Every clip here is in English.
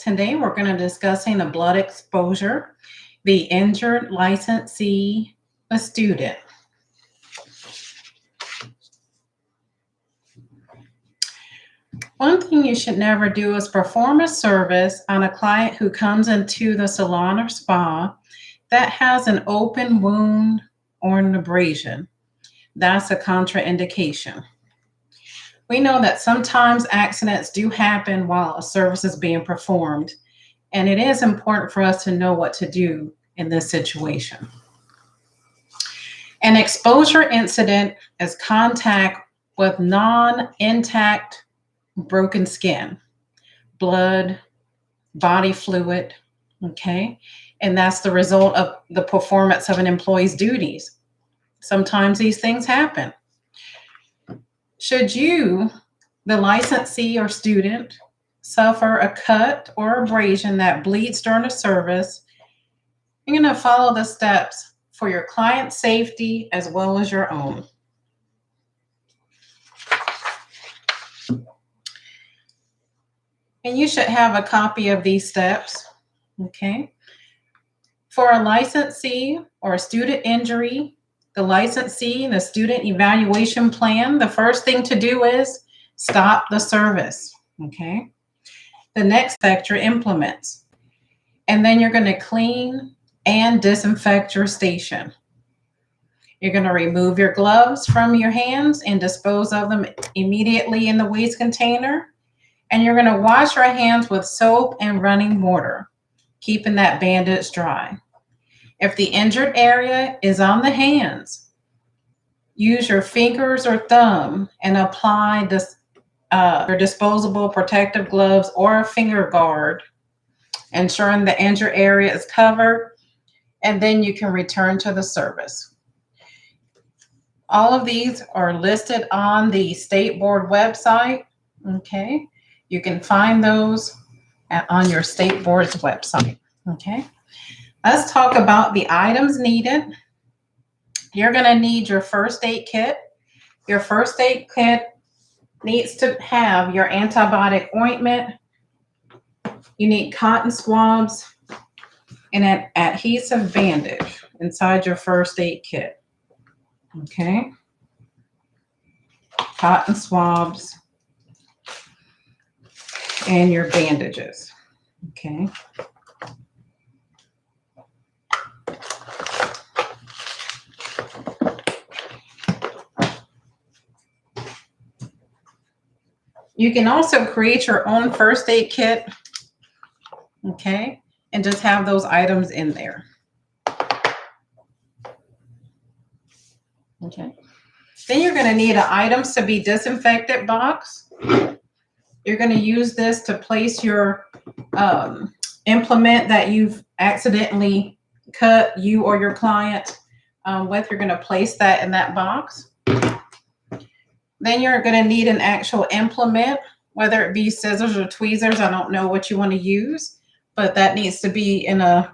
Today we're going to discussing a blood exposure, the injured licensee, a student. One thing you should never do is perform a service on a client who comes into the salon or spa that has an open wound or an abrasion. That's a contraindication. We know that sometimes accidents do happen while a service is being performed, and it is important for us to know what to do in this situation. An exposure incident is contact with non-intact broken skin, blood, body fluid, okay? And that's the result of the performance of an employee's duties. Sometimes these things happen. Should you, the licensee or student, suffer a cut or abrasion that bleeds during a service, you're going to follow the steps for your client's safety as well as your own. And you should have a copy of these steps, okay? For a licensee or a student injury, the licensee and the student evaluation plan, the first thing to do is stop the service, okay? The next step, your implements. And then you're going to clean and disinfect your station. You're going to remove your gloves from your hands and dispose of them immediately in the waste container. And you're going to wash your hands with soap and running water, keeping that bandage dry. If the injured area is on the hands, use your fingers or thumb and apply this your disposable protective gloves or a finger guard, ensuring the injured area is covered, and then you can return to the service. All of these are listed on the State Board website, okay? You can find those on your State Board's website, okay? Let's talk about the items needed. You're going to need your first aid kit. Your first aid kit needs to have your antibiotic ointment. You need cotton swabs and an adhesive bandage inside your first aid kit. Okay? Cotton swabs and your bandages. Okay? You can also create your own first aid kit, okay, and just have those items in there. Okay. Then you're going to need an items to be disinfected box. You're going to use this to place your implement that you've accidentally cut, you or your client, with. You're going to place that in that box. Then you're going to need an actual implement, whether it be scissors or tweezers. I don't know what you want to use, but that needs to be in a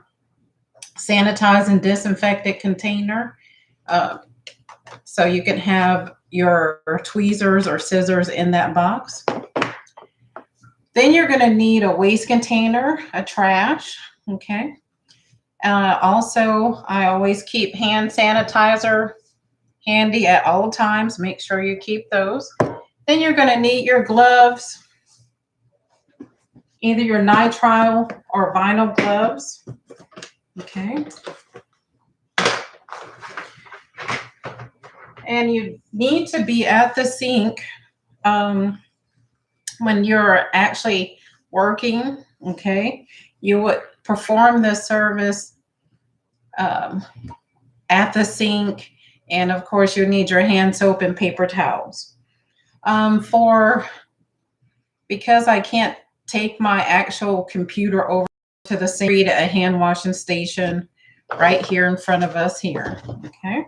sanitized and disinfected container. So you can have your tweezers or scissors in that box. Then you're going to need a waste container, a trash, okay? Also, I always keep hand sanitizer handy at all times. Make sure you keep those. Then you're going to need your gloves, either your nitrile or vinyl gloves. Okay. And you need to be at the sink when you're actually working. Okay. You would perform this service at the sink. And of course, you need your hand soap and paper towels. Because I can't take my actual computer over to the sink at a hand washing station right here in front of us here. Okay.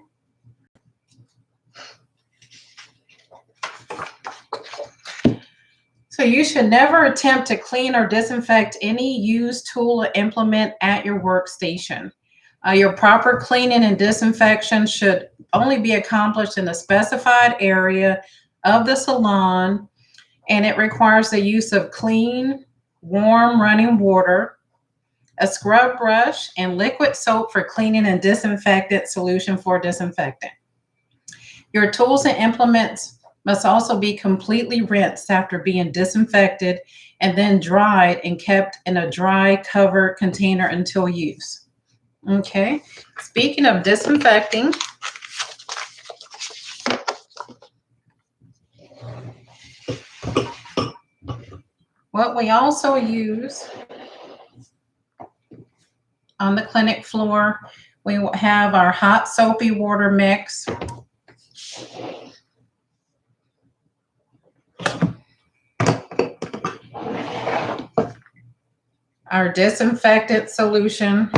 So you should never attempt to clean or disinfect any used tool or implement at your workstation. Your proper cleaning and disinfection should only be accomplished in a specified area of the salon, and it requires the use of clean, warm running water, a scrub brush, and liquid soap for cleaning and disinfectant solution for disinfectant. Your tools and implements must also be completely rinsed after being disinfected and then dried and kept in a dry covered container until use. Okay, speaking of disinfecting, what we also use on the clinic floor, we have our hot soapy water mix. Our disinfectant solution.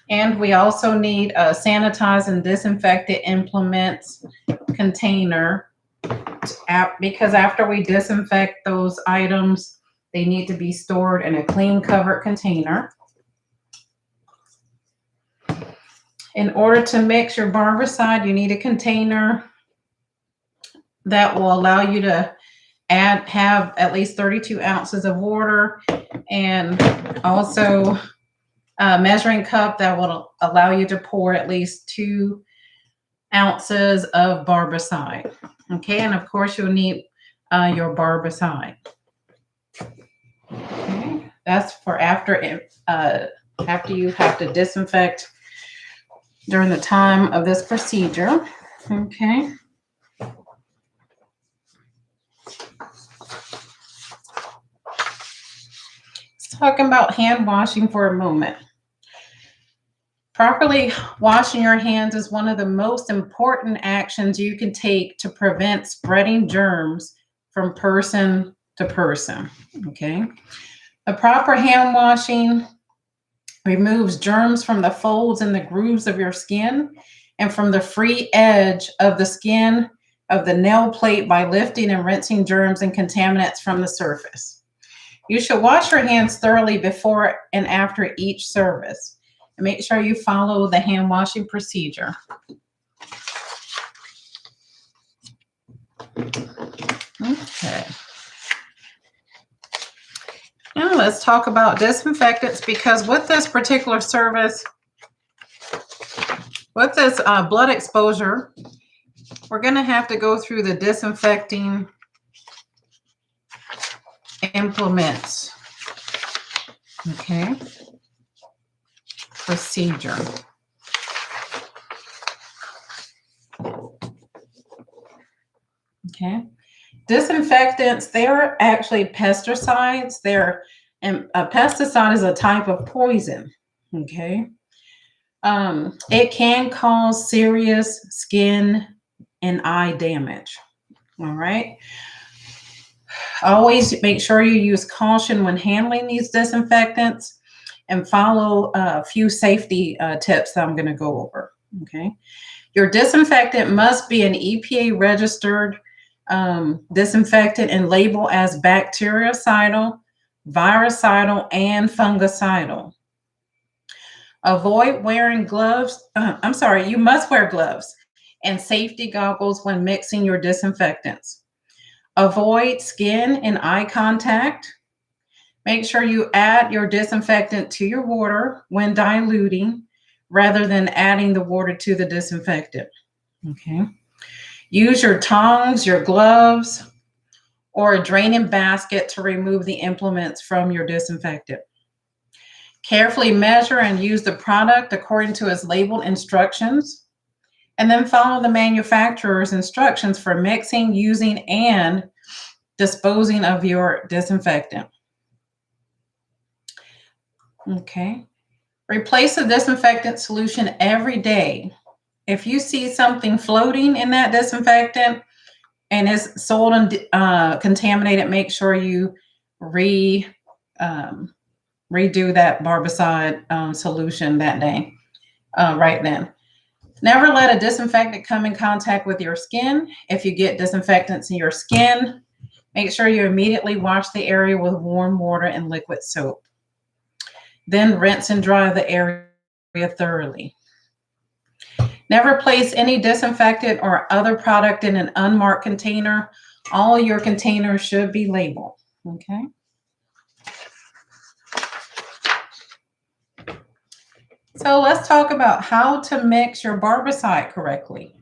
And we also need a sanitize and disinfectant implements container because after we disinfect those items, they need to be stored in a clean covered container. In order to mix your barbicide, you need a container that will allow you to have at least 32 ounces of water, and also a measuring cup that will allow you to pour at least 2 ounces of barbicide. Okay, and of course you'll need your barbicide. Okay. That's for after you have to disinfect during the time of this procedure. Okay. Let's talk about hand washing for a moment. Properly washing your hands is one of the most important actions you can take to prevent spreading germs from person to person. Okay. A proper hand washing removes germs from the folds and the grooves of your skin and from the free edge of the skin of the nail plate by lifting and rinsing germs and contaminants from the surface. You should wash your hands thoroughly before and after each service. And make sure you follow the hand washing procedure. Okay. Now let's talk about disinfectants, because with this particular service, with this blood exposure, we're going to have to go through the disinfecting implements. Okay. Procedure. Okay. Disinfectants, they're actually pesticides. A pesticide is a type of poison. Okay. It can cause serious skin and eye damage. All right. Always make sure you use caution when handling these disinfectants and follow a few safety tips that I'm going to go over. Okay. Your disinfectant must be an EPA registered disinfectant and label as bactericidal, virucidal, and fungicidal. Avoid wearing gloves. You must wear gloves and safety goggles when mixing your disinfectants. Avoid skin and eye contact. Make sure you add your disinfectant to your water when diluting rather than adding the water to the disinfectant. Okay. Use your tongs, your gloves, or a draining basket to remove the implements from your disinfectant. Carefully measure and use the product according to its labeled instructions, and then follow the manufacturer's instructions for mixing, using, and disposing of your disinfectant. Okay. Replace the disinfectant solution every day. If you see something floating in that disinfectant and is sold and contaminated, make sure you redo that barbicide solution that day, right then. Never let a disinfectant come in contact with your skin. If you get disinfectants in your skin, make sure you immediately wash the area with warm water and liquid soap. Then rinse and dry the area thoroughly. Never place any disinfectant or other product in an unmarked container. All your containers should be labeled. Okay. So let's talk about how to mix your barbicide correctly.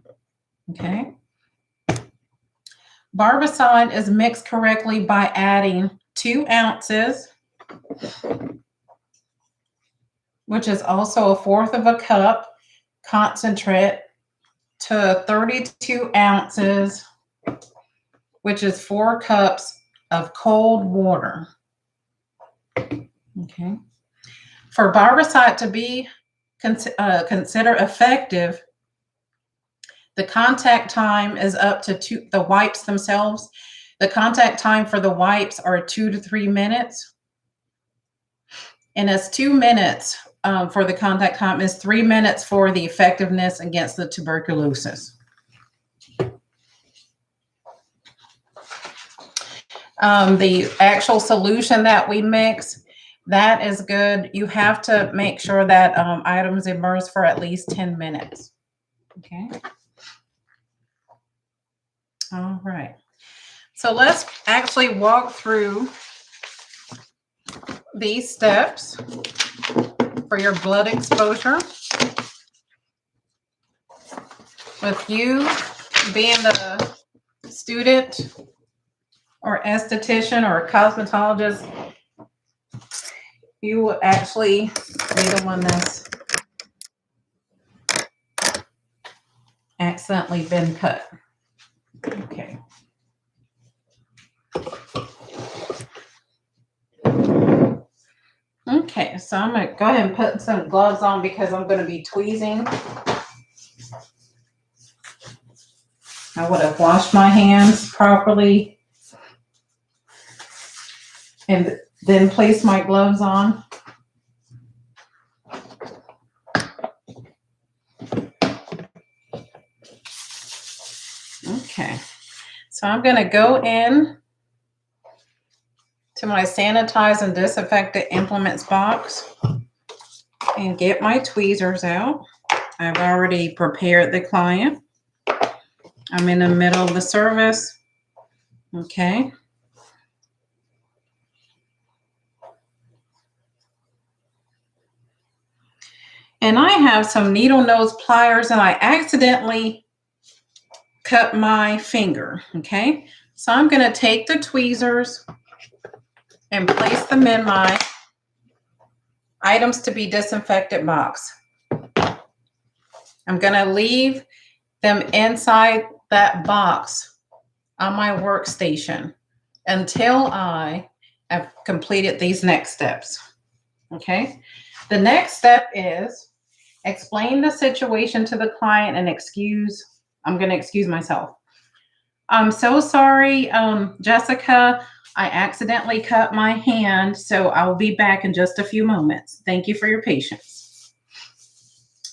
Okay. Barbicide is mixed correctly by adding 2 ounces, which is also 1/4 of a cup concentrate, to 32 ounces, which is 4 cups of cold water. Okay. For barbicide to be considered effective, the contact time is up to the wipes themselves. The contact time for the wipes are 2 to 3 minutes. And it's 2 minutes for the contact time, is 3 minutes for the effectiveness against the tuberculosis. The actual solution that we mix, that is good. You have to make sure that items immerse for at least 10 minutes. Okay. All right. So let's actually walk through these steps for your blood exposure. With you being the student or esthetician or cosmetologist, you will actually be the one that's accidentally been cut. Okay. Okay, so I'm going to go ahead and put some gloves on because I'm going to be tweezing. I would have washed my hands properly and then place my gloves on. Okay, so I'm going to go in to my sanitize and disinfectant implements box and get my tweezers out. I've already prepared the client. I'm in the middle of the service. Okay. And I have some needle nose pliers and I accidentally cut my finger. Okay. So I'm going to take the tweezers and place them in my items to be disinfected box. I'm going to leave them inside that box on my workstation until I have completed these next steps. Okay. The next step is explain the situation to the client and I'm going to excuse myself. I'm so sorry, Jessica. I accidentally cut my hand, so I'll be back in just a few moments. Thank you for your patience.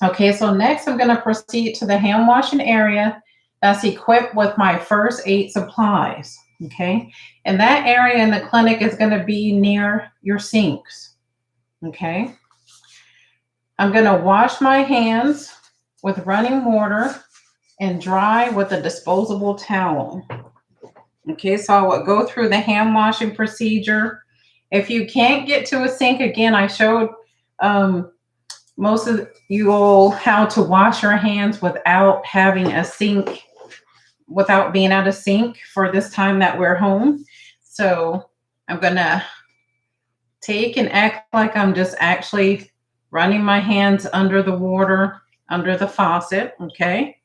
Okay, so next I'm going to proceed to the hand washing area that's equipped with my first aid supplies. Okay, and that area in the clinic is going to be near your sinks. Okay, I'm going to wash my hands with running water and dry with a disposable towel. Okay, so I will go through the hand washing procedure. If you can't get to a sink, again, I showed most of you all how to wash your hands without having a sink, without being at a sink for this time that we're home. So I'm going to take and act like I'm just actually running my hands under the water, under the faucet, okay?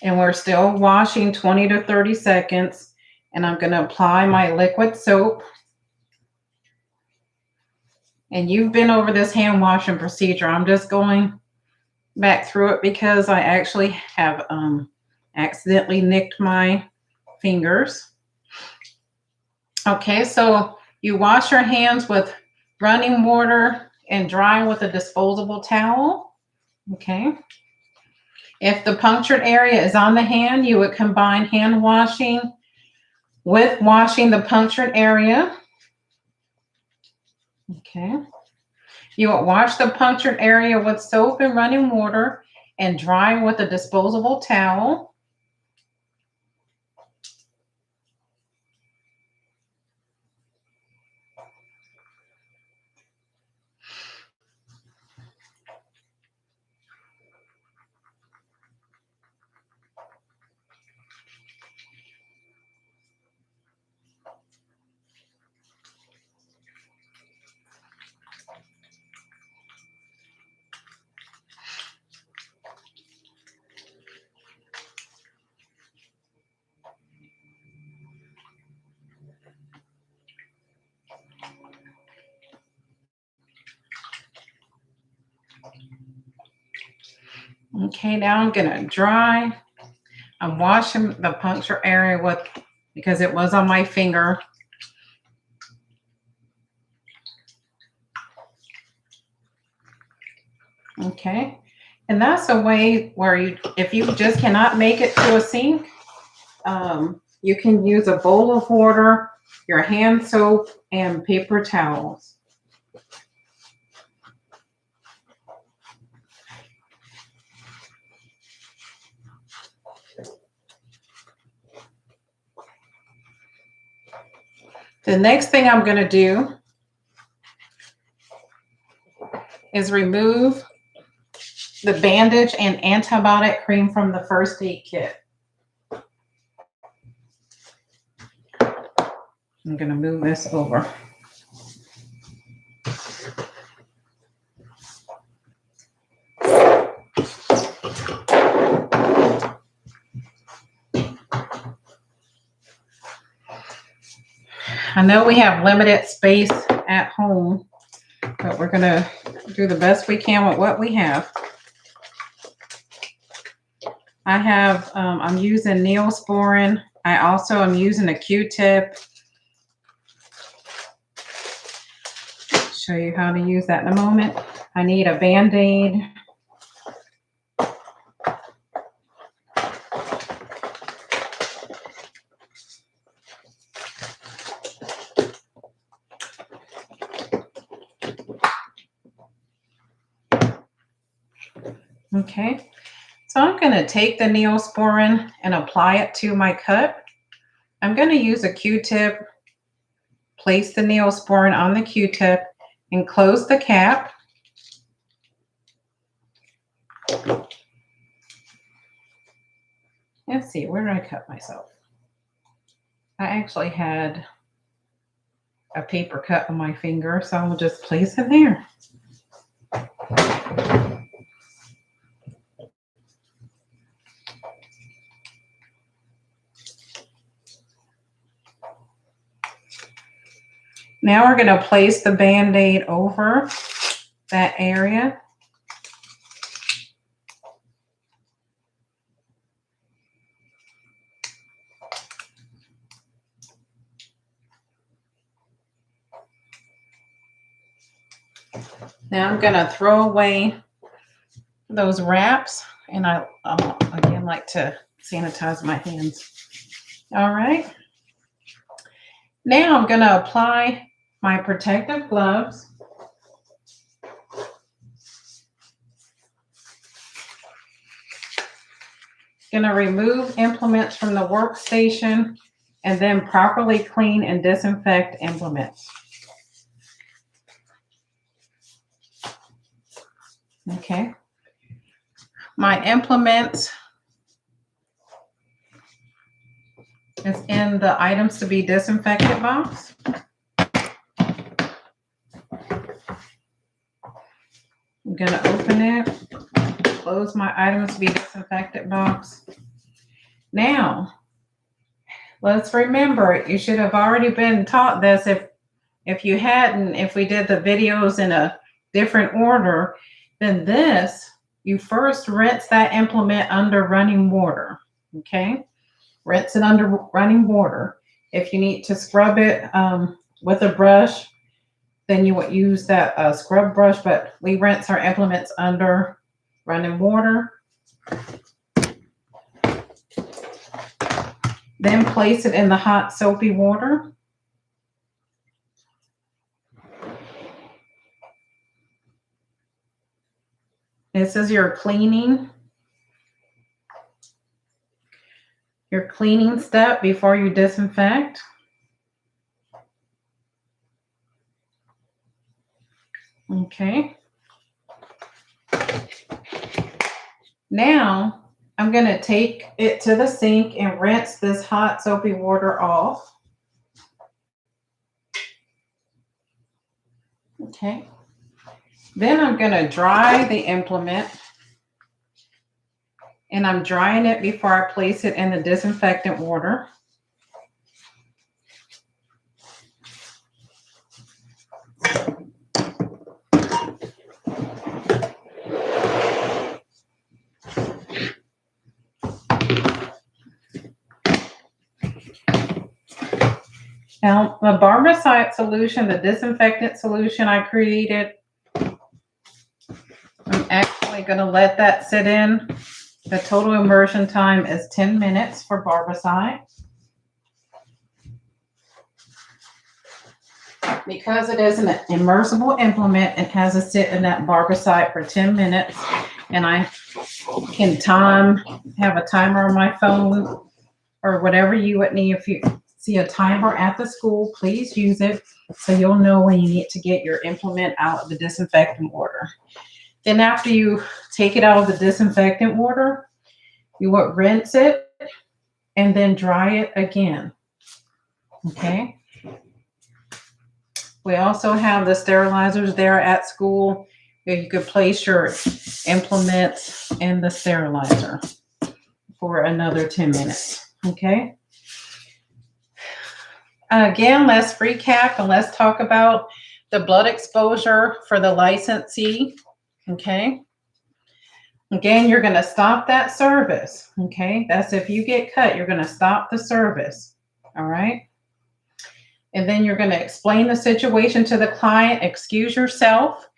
And we're still washing 20 to 30 seconds. And I'm going to apply my liquid soap. And you've been over this hand washing procedure. I'm just going back through it because I actually have accidentally nicked my fingers. Okay, so you wash your hands with running water and drying with a disposable towel. Okay. If the punctured area is on the hand, you would combine hand washing with washing the punctured area. Okay. You will wash the punctured area with soap and running water and dry with a disposable towel. Okay, now I'm gonna dry. I'm washing the puncture area because it was on my finger. Okay, and that's a way where if you just cannot make it to a sink, you can use a bowl of water, your hand soap, and paper towels. The next thing I'm going to do is remove the bandage and antibiotic cream from the first aid kit. I'm going to move this over. I know we have limited space at home, but we're going to do the best we can with what we have. I have, I'm using Neosporin. I also am using a Q-tip. Show you how to use that in a moment. I need a Band-Aid. Okay, so I'm going to take the Neosporin and apply it to my cut. I'm going to use a Q-tip, place the Neosporin on the Q-tip, and close the cap. Let's see, where did I cut myself? I actually had a paper cut on my finger, so I'll just place it there. Now we're going to place the Band-Aid over that area. Now I'm going to throw away those wraps, and I again like to sanitize my hands. All right. Now I'm going to apply my protective gloves. Going to remove implements from the workstation and then properly clean and disinfect implements. Okay. My implements is in the items to be disinfected box. I'm going to open it, close my items to be disinfected box. Now, let's remember, you should have already been taught this. If you hadn't, if we did the videos in a different order, then this, you first rinse that implement under running water, okay? Rinse it under running water. If you need to scrub it with a brush, then you would use that scrub brush, but we rinse our implements under running water. Then place it in the hot soapy water. This is your cleaning step before you disinfect. Okay. Now I'm going to take it to the sink and rinse this hot soapy water off. Okay. Then I'm going to dry the implement, and I'm drying it before I place it in the disinfectant water. Now, the Barbicide solution, the disinfectant solution I created, I'm actually going to let that sit in. The total immersion time is 10 minutes for Barbicide. Because it is an immersible implement, it has to sit in that Barbicide for 10 minutes. And I can have a timer on my phone or whatever you would need. If you see a timer at the school, please use it so you'll know when you need to get your implement out of the disinfectant water. Then after you take it out of the disinfectant water, you would rinse it and then dry it again. Okay. We also have the sterilizers there at school where you could place your implements in the sterilizer for another 10 minutes. Okay. Again, let's recap and let's talk about the blood exposure for the licensee. Okay. Again, you're going to stop that service. Okay. That's if you get cut, you're going to stop the service. All right. And then you're going to explain the situation to the client, excuse yourself.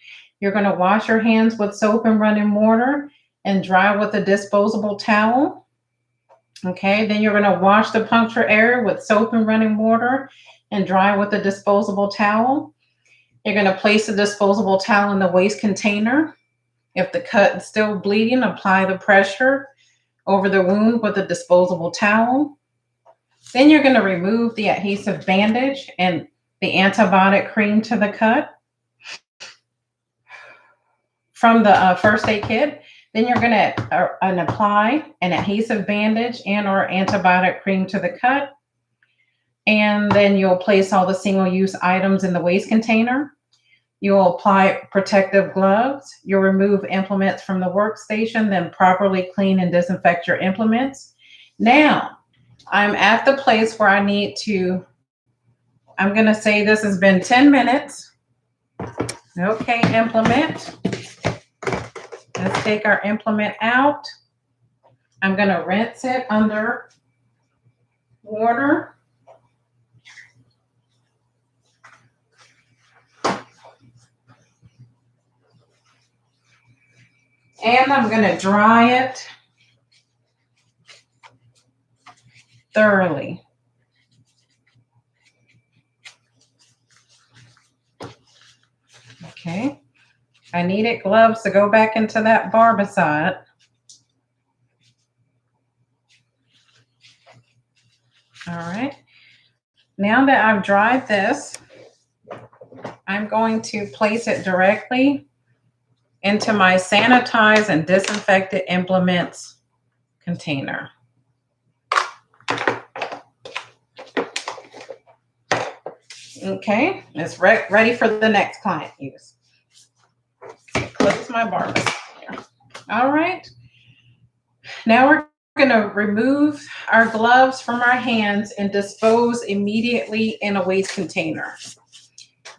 You're going to wash your hands with soap and running water and dry with a disposable towel. Okay, then you're going to wash the puncture area with soap and running water and dry with a disposable towel. You're going to place the disposable towel in the waste container. If the cut is still bleeding, apply the pressure over the wound with a disposable towel. Then you're going to remove the adhesive bandage and the antibiotic cream to the cut from the first aid kit. Then you're going to apply an adhesive bandage and or antibiotic cream to the cut. And then you'll place all the single-use items in the waste container. You'll apply protective gloves. You'll remove implements from the workstation, then properly clean and disinfect your implements. Now, I'm at the place where I'm going to say this has been 10 minutes. Okay, implement. Let's take our implement out. I'm going to rinse it under water. And I'm going to dry it thoroughly. Okay. I needed gloves to go back into that Barbicide. All right. Now that I've dried this, I'm going to place it directly into my sanitized and disinfected implements container. Okay, it's ready for the next client use. Close my Barbicide here. All right. Now we're going to remove our gloves from our hands and dispose immediately in a waste container.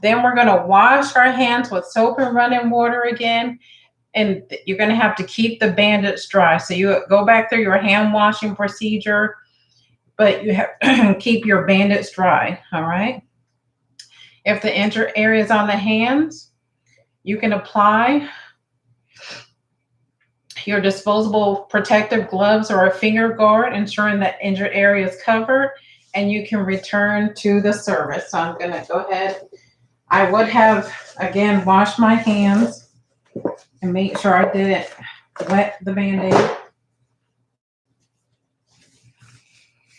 Then we're going to wash our hands with soap and running water again. And you're going to have to keep the bandage dry. So you go back through your hand washing procedure, but you have keep your bandage dry. All right. If the injured area is on the hands, you can apply your disposable protective gloves or a finger guard, ensuring that injured area is covered, and you can return to the service. So I'm going to go ahead. I would have, again, washed my hands And make sure I didn't wet the Band-Aid.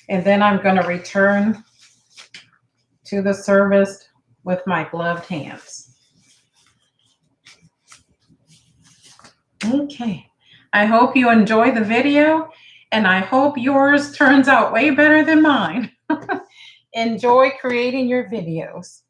And then I'm going to return to the service with my gloved hands. Okay. I hope you enjoy the video, and I hope yours turns out way better than mine. Enjoy creating your videos.